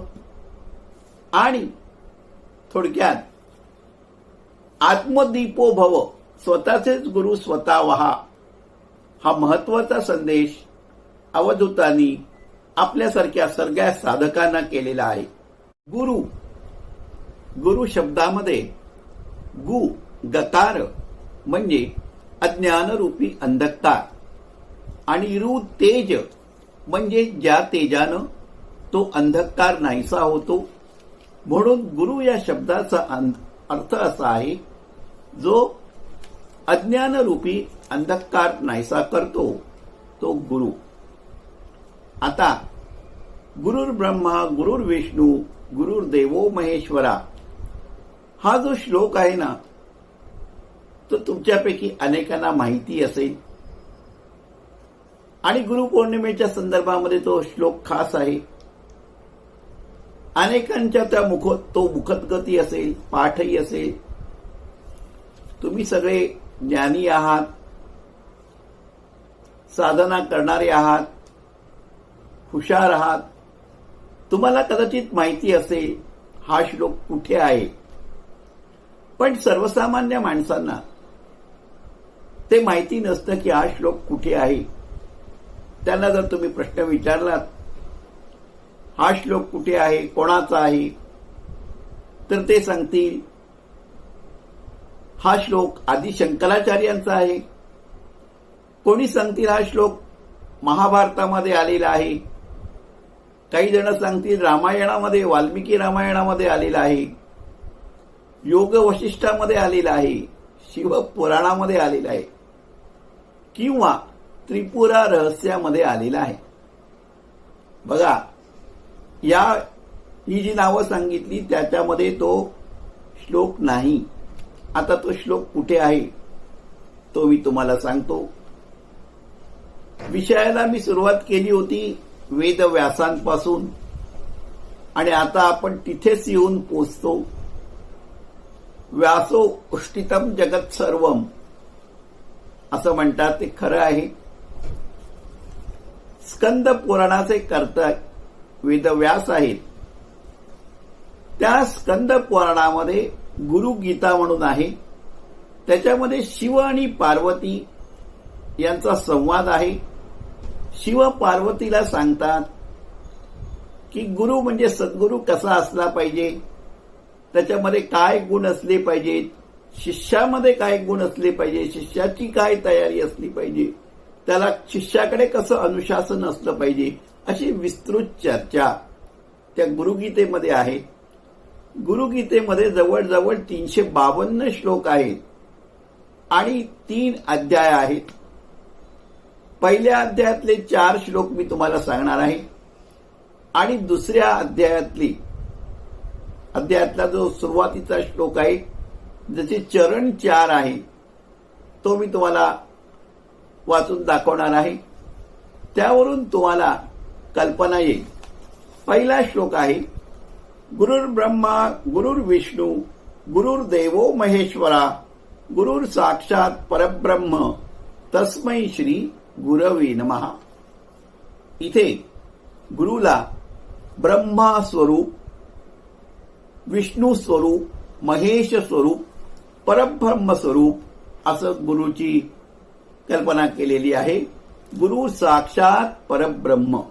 आणि थोडक्यात आत्मदीपो भव, स्वतःचेच गुरु स्वतः व्हा, हा महत्वाचा संदेश अवधूतांनी आपल्यासारख्या सगळ्या साधकांना केलेला आहे. गुरु, गुरु शब्दामध्ये गु गकार म्हणजे अज्ञानरूपी अंधकार आणि रु तेज म्हणजे ज्या तेजानं तो अंधकार नाहीसा होतो. म्हणून गुरु या शब्दाचा अर्थ असा आहे, जो अज्ञानरूपी अंधकार नाहीसा करतो तो गुरु. आता गुरुर् ब्रह्मा गुरुर् विष्णू गुरुर्देवो महेश्वरा हा जो श्लोक आहे ना, तो तुमच्यापैकी अनेकांना माहिती असेल आणि गुरुपौर्णिमेच्या संदर्भामध्ये तो श्लोक खास आहे. अनेकांच्या त्या तो मुखोद्गती असेल, पाठही असेल. तुम्ही सगळे ज्ञानी आहात, साधना करणारे आहात, हुशार आहात. तुम्हाला कदाचित माहिती असेल हा श्लोक कुठे आहे, पण सर्वसामान्य माणसांना ते माहिती नसतं की हा श्लोक कुठे आहे. त्यांना जर तुम्ही प्रश्न विचारलात हा श्लोक कुठे आहे, कोणाचा आहे, तर ते सांगतील हा श्लोक आदि शंकराचार्यांचा आहे. कोणी सांगतील हा श्लोक महाभारतामध्ये आलेला आहे. काही जण सांगतील रामायणामध्ये, वाल्मिकी रामायणामध्ये आलेला आहे, योग वशिष्ठामध्ये आलेला आहे, शिवपुराणामध्ये आलेला आहे किंवा त्रिपुरा रहस्यामध्ये आलेला आहे. बघा, ही जी नावं सांगितली त्याच्यामध्ये तो श्लोक नाही. आता तो श्लोक कुठे आहे तो मी तुम्हाला सांगतो. विषयाला मी सुरुवात केली होती वेदव्यासांपासून आणि आता आपण तिथेच येऊन पोचतो. व्यासो उष्टितम जगत सर्वम असं म्हणतात, ते खरं आहे. स्कंद पुराणाचे कर्ता वेदव्यास आहेत. त्या स्कंद पुराणामध्ये गुरुगीता म्हणून आहे. त्याच्यामध्ये शिव आणि पार्वती यांचा संवाद आहे. शिव पार्वतीला सांगतात की गुरु म्हणजे सद्गुरू कसा असला पाहिजे, त्याच्यामध्ये काय गुण असले पाहिजेत, शिष्यामध्ये काय गुण असले पाहिजे, शिष्याची काय तयारी असली पाहिजे, त्याला शिष्याकडे कसं अनुशासन असलं पाहिजे, अशी विस्तृत चर्चा त्या गुरुगीतेमध्ये आहे. गुरुगीतेमध्ये जवळजवळ 352 श्लोक आहेत आणि 3 अध्याय आहेत. पहिल्या अध्यायातले 4 श्लोक मी तुम्हाला सांगणार आहे आणि दुसऱ्या अध्यायातला जो सुरुवातीचा श्लोक आहे, ज्याचे चरण 4 आहे, तो मी तुम्हाला वाचून दाखवणार आहे. त्यावरून तुम्हाला कल्पना येईल. पहिला श्लोक आहे, गुरुर्ब्रह्मा गुरुर्विष्णू गुरुर्देवो महेश्वरा गुरुर साक्षात परब्रह्म तस्मै श्री गुरवे नमः. इथे गुरुला ब्रह्मा स्वरूप, विष्णू स्वरूप, महेश स्वरूप, परब्रह्म स्वरूप असं गुरुची कल्पना केलेली आहे. गुरु साक्षात परब्रह्म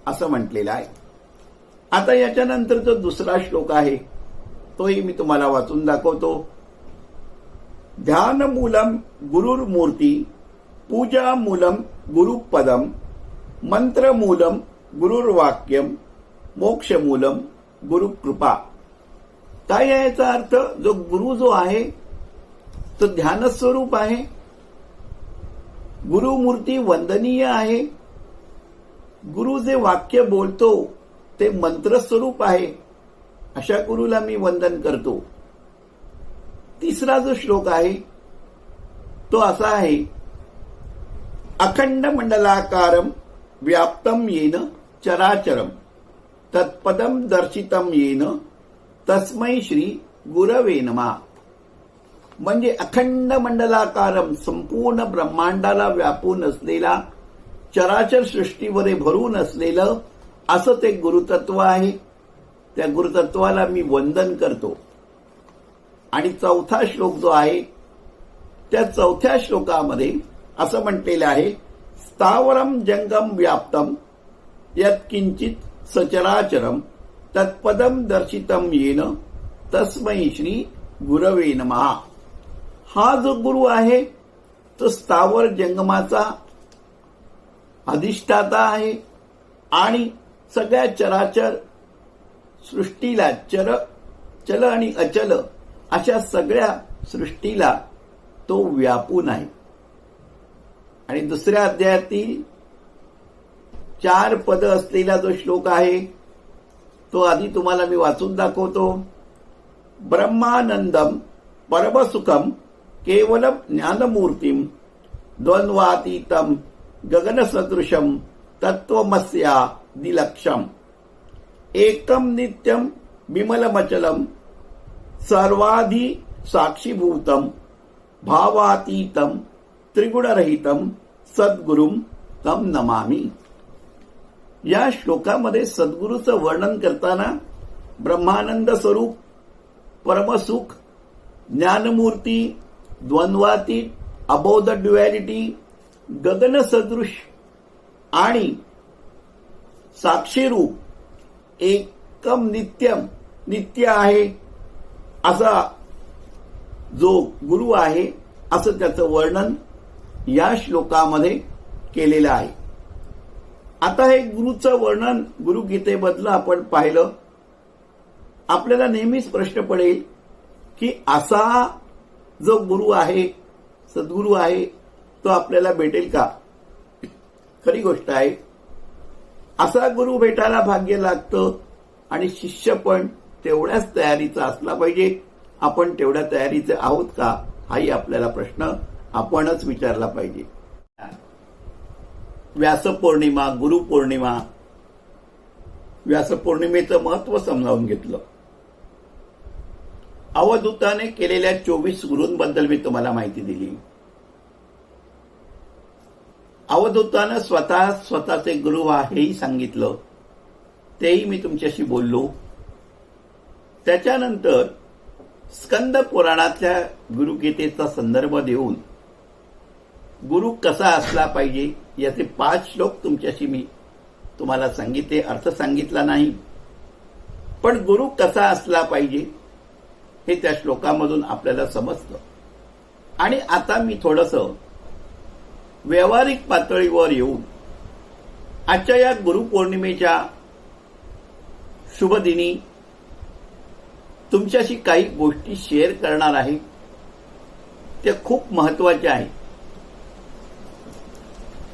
असं म्हटलेलं आहे. आता याच्यानंतर जो दुसरा श्लोक आहे तोही मी तुम्हाला वाचून दाखवतो. ध्यानमूलम गुरुर्मूर्ती पूजामूलम गुरुपदम मंत्रमूलम गुरुर्वाक्यम मोक्षमूलम गुरुकृपा. काय आहे याचा अर्थ? जो गुरु जो आहे तो ध्यानस्वरूप आहे. गुरुमूर्ती वंदनीय आहे. गुरु जे वाक्य बोलतो ते मंत्रस्वरूप आहे. अशा गुरुला मी वंदन करतो. तिसरा जो श्लोक आहे तो असा आहे, अखंड मंडलाकारम व्याप्तम येन चराचरम तत्पदम दर्शितम येन तस्मै श्री गुरवे नमः. म्हणजे अखंड मंडलाकारम, संपूर्ण ब्रह्मांडाला व्यापून असलेला, चराचर सृष्टीवर भरून असलेलं असं ते गुरुतत्व आहे. त्या गुरुतत्वाला मी वंदन करतो. आणि चौथा श्लोक जो आहे त्या चौथ्या श्लोकामध्ये असं म्हटलेलं आहे, स्थावरम जंगम व्याप्तम यत्किंचित सचराचरम तत्पदम दर्शितम येन तस्मै श्री गुरवे नमः. हा जो गुरु आहे तो स्थावर जंगमाचा अधिष्ठाता आहे आणि सगळ्या चराचर सृष्टीला, चल आणि अचल अशा सगळ्या सृष्टीला तो व्यापून आहे. आणि दुसऱ्या अध्यायातील 4 पद असलेला जो श्लोक आहे तो आधी तुम्हाला मी वाचून दाखवतो. ब्रह्मानंदम परमसुखम केवलम ज्ञानमूर्तिम द्वंद्वातीतम गगनसदृशम तत्वमस्यादिलक्षम एकम नित्यम विमलमचलम सर्वाधि साक्षीभूतम भावातीतम त्रिगुणरहितम सद्गुरुम तम नमामि. या श्लोकामध्ये सद्गुरूचं वर्णन करताना ब्रह्मानंद स्वरूप, परमसुख, ज्ञानमूर्ती, द्वंद्वातीत, अबोध ड्युअलिटी, गगन सदृश आणि साक्षीरूप, एकम नित्यम, नित्य आहे असा जो गुरु आहे असं त्याचं वर्णन या श्लोकामध्ये केलेलं आहे. आता हे गुरुचं वर्णन गुरुगीतेमधलं आपण पाहिलं. आपल्याला नेहमीच प्रश्न पडेल की असा जो गुरु आहे, सद्गुरू आहे, तो आपल्याला भेटेल का? खरी गोष्ट आहे, असा गुरु भेटायला भाग्य लागतं आणि शिष्य पण तेवढ्याच तयारीचा असला पाहिजे. आपण तेवढ्या तयारीचे आहोत का, हाही आपल्याला प्रश्न आपणच विचारला पाहिजे. व्यासपौर्णिमा, गुरुपौर्णिमा, व्यासपौर्णिमेचं महत्व समजावून घेतलं. अवधूताने केलेल्या 24 गुरूंबद्दल मी तुम्हाला माहिती दिली. अवधूतानं स्वतःचे गुरु हेही सांगितलं, तेही मी तुमच्याशी बोललो. त्याच्यानंतर स्कंद पुराणातल्या गुरुगीतेचा संदर्भ देऊन गुरु कसा असला पाहिजे याचे 5 श्लोक तुमच्याशी मी तुम्हाला सांगितले. अर्थ सांगितला नाही, पण गुरु कसा असला पाहिजे हे त्या श्लोकामधून आपल्याला समजतं. आणि आता मी थोडंसं व्यावहारिक पातळीवर येऊन आजच्या या गुरुपौर्णिमेच्या शुभदिनी तुमच्याशी काही गोष्टी शेअर करणार आहे. त्या खूप महत्वाच्या आहेत.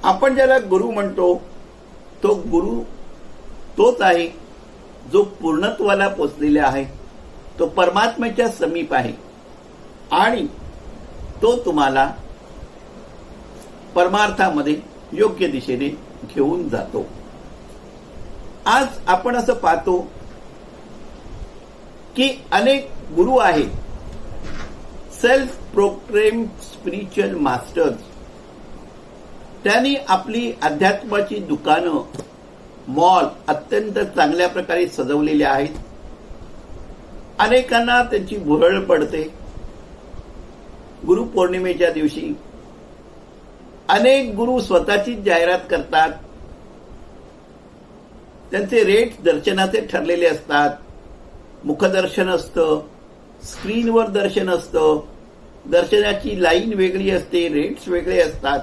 आपण ज्याला गुरु म्हणतो तो गुरु तोच आहे जो पूर्णत्वाला पोचलेला आहे, तो परमात्म्याच्या समीप आहे आणि तो तुम्हाला परमार्थामध्ये योग्य दिशेने घेऊन जातो. आज आपण असं पाहतो की अनेक गुरु आहेत, सेल्फ प्रोक्लेम्ड स्पिरिच्युअल मास्टर्स. त्यांनी आपली अध्यात्माची दुकानं, मॉल अत्यंत चांगल्या प्रकारे सजवलेले आहेत. अनेकांना त्यांची भुरळ पडते. गुरुपौर्णिमेच्या दिवशी अनेक गुरु स्वतःचीच जाहिरात करतात. त्यांचे रेट दर्शनाचे ठरलेले असतात. मुखदर्शन असतं, स्क्रीनवर दर्शन असतं, दर्शनाची लाईन वेगळी असते, रेट्स वेगळे असतात.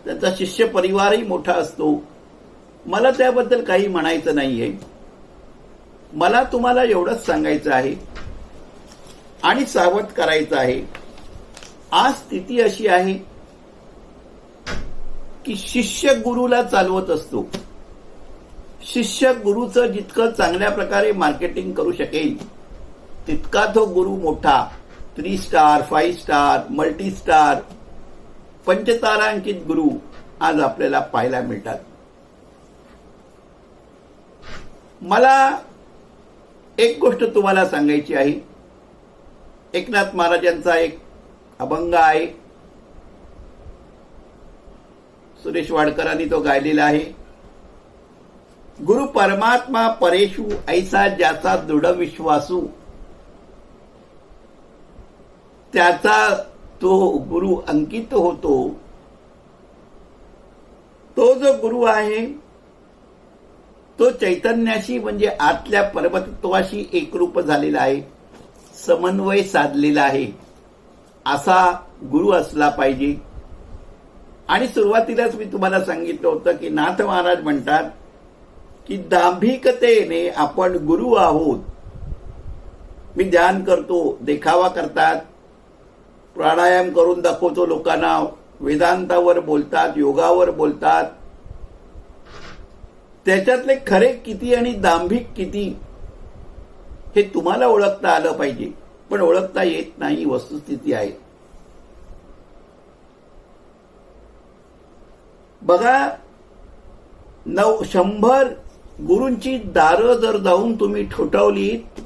त्यांचा शिष्य परिवारही मोठा असतो. मला त्याबद्दल काही म्हणायचं नाहीये. मला तुम्हाला एवढंच सांगायचं आहे आणि सावध करायचं आहे. आज स्थिती अशी आहे की शिष्य गुरुला चालवत असतो. शिष्य गुरुचं जितकं चांगल्या प्रकारे मार्केटिंग करू शकेल तितका तो गुरु मोठा. 3 स्टार, 5 स्टार, मल्टी स्टार, पंचतारांकित गुरु आज आपल्याला पाहायला मिळतात. मला एक गोष्ट तुम्हाला सांगायची आहे एकनाथ महाराजांचा एक अभंग आहे, सुरेश वाडकरांनी तो गायलेला आहे. गुरु परमात्मा परेशू ऐसा ज्याचा दृढ विश्वासू, त्याचा तो गुरु अंकित होतो. तो जो गुरु आहे तो चैतन्याशी म्हणजे आतल्या परमतत्वाशी एकरूप झालेला आहे, समन्वय साधलेला आहे, असा गुरु असला पाहिजे. आणि सुरुवातीलाच मी तुम्हाला सांगितलं होतं की नाथ महाराज म्हणतात की दांभिकतेने आपण गुरु आहोत. मी ध्यान करतो, देखावा करतात, प्राणायाम करून दाखवतो लोकांना, वेदांतावर बोलतात, योगावर बोलतात. त्याच्यातले खरे किती आणि दांभिक किती हे तुम्हाला ओळखता आलं पाहिजे, पण ओळखता येत नाही, वस्तुस्थिती आहे. बघा, 100 गुरूंची दारं जर जाऊन तुम्ही ठोठावलीत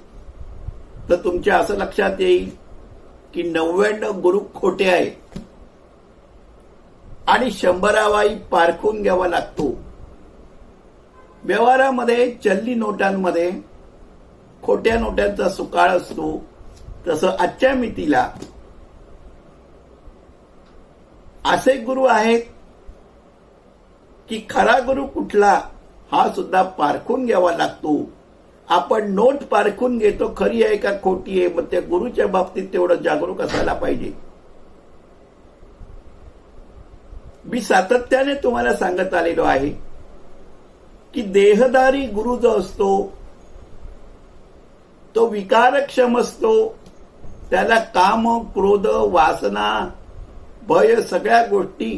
तर तुमच्या असं लक्षात येईल की 99 गुरु खोटे आहेत आणि 100वाई पारखून घ्यावा लागतो. व्यवहारामध्ये चलनी नोटांमध्ये खोट्या नोटांचा सुकाळ असतो, तसं आजच्या मितीला असे गुरु आहेत की खरा गुरु कुठला हा सुद्धा पारखून घ्यावा लागतो. आपण नोट पारखून घेतो, खरी आहे का खोटी आहे, मग त्या गुरुच्या बाबतीत तेवढं जागरूक असायला पाहिजे. मी सातत्याने तुम्हाला सांगत आलेलो आहे की देहधारी गुरु जो असतो तो विकारक्षम असतो. त्याला काम, क्रोध, वासना, भय सगळ्या गोष्टी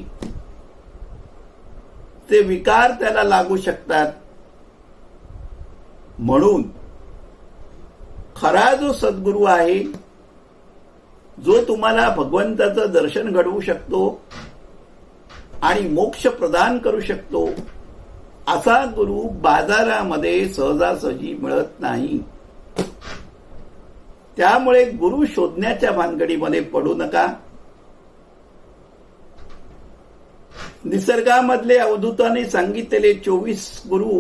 ते विकार त्याला लागू शकतात. म्हणून खरा जो सद्गुरू आहे, जो तुम्हाला भगवंताचं दर्शन घडवू शकतो आणि मोक्ष प्रदान करू शकतो, असा गुरु बाजारामध्ये सहजासहजी मिळत नाही. त्यामुळे गुरु शोधण्याच्या भानगडीमध्ये पडू नका. निसर्गामधले अवधूताने सांगितलेले 24 गुरु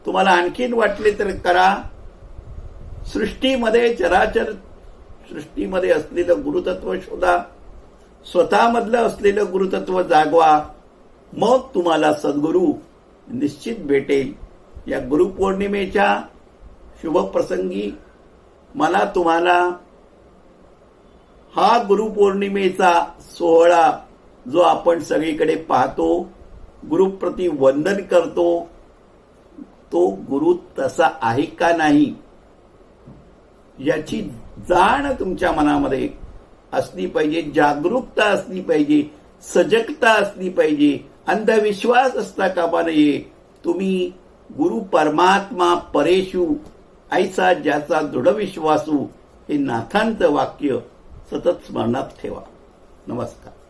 तुम्हाला आणखीन वाटले तर करा. सृष्टीमध्ये, चराचर सृष्टीमध्ये असलेलं गुरुतत्व शोधा, स्वतःमधलं असलेलं गुरुतत्व जागवा, मग तुम्हाला सद्गुरू निश्चित भेटेल. या गुरुपौर्णिमेच्या शुभप्रसंगी मला तुम्हाला हा गुरुपौर्णिमेचा सोहळा जो आपण सगळीकडे पाहतो, गुरुप्रती वंदन करतो, तो गुरु तसा आहे का नाही याची जाण तुमच्या मनामध्ये असली पाहिजे, जागरूकता असली पाहिजे, सजगता असली पाहिजे, अंधविश्वास असता कामा नये. तुम्ही गुरु परमात्मा परेशू ऐसा ज्याचा दृढ विश्वासू हे नाथांचं वाक्य सतत स्मरणात ठेवा. नमस्कार.